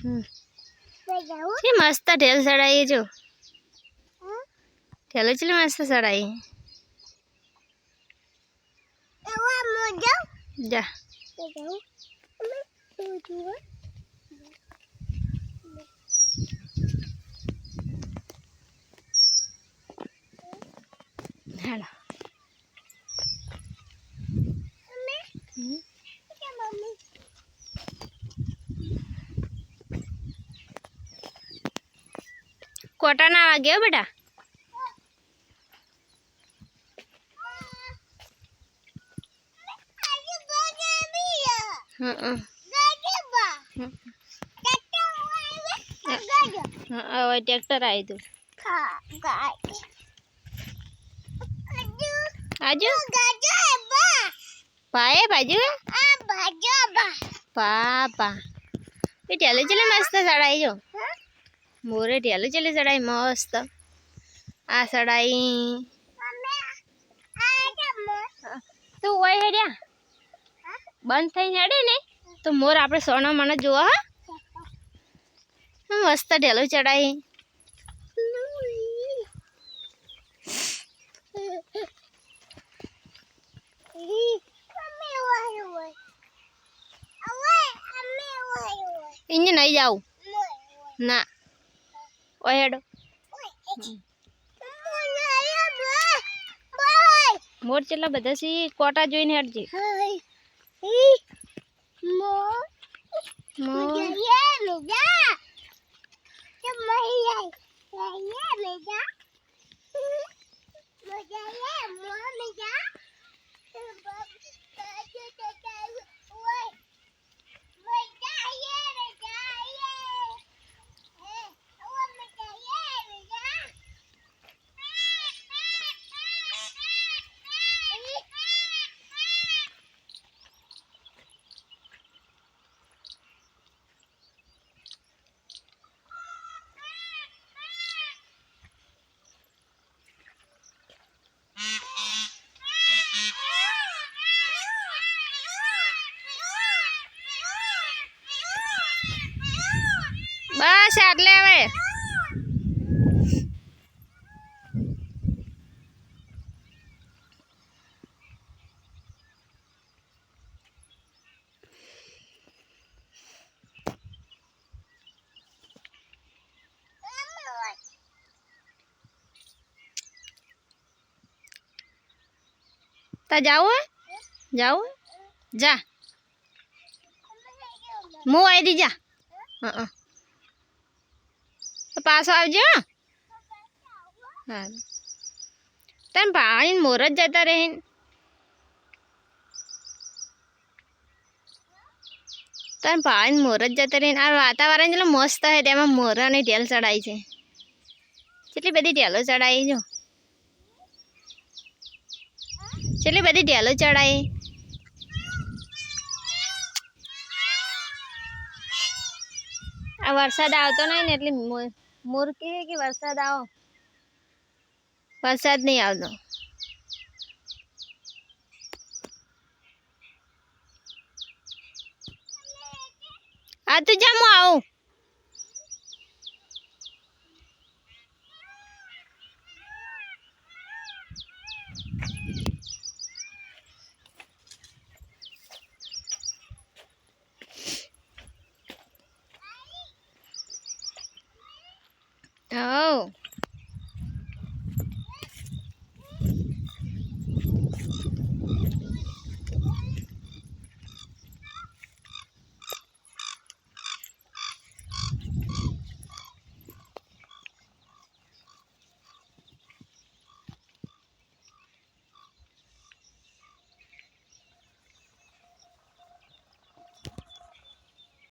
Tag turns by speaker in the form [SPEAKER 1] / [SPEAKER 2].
[SPEAKER 1] ये मस्त ढेल चढ़ाई जो ढेल चले मस्त चढ़ाई जा हेलो कोटा ना आ गया बेटा ट्रैक्टर आई तू आजू पाए बाजू पापा ये टेले चले मस्त चढ़ाई जो मोरे टेले चले चढ़ाई मस्त आ चढ़ाई तो वही है क्या बंद थई हेडे ने तो मोर आपणे सोना मन जो मस्त ढेलो चढ़ाई इन्हें नहीं जाऊ ना ओ हेडो मोर चला बधा सी कोटा जोईने हेडजे बस आटले हवे ता जाओ जाओ जा मु आई दी जा तो पास आवजो हाँ तन पानी मोरत जाता रहे तन पानी मोरत जाता रहे आ वातावरण जो मस्त है तेमा मोरा ने ढेल चढ़ाई है કેટલી બધી ઢેલો ચડાઈ જો કેટલી બધી ઢેલો ચડાઈ आ वरसाद आवतो नहीं ने એટલે मोर के कि वरसाद आओ वरसाद नहीं आवतो आ तू जा मु आऊं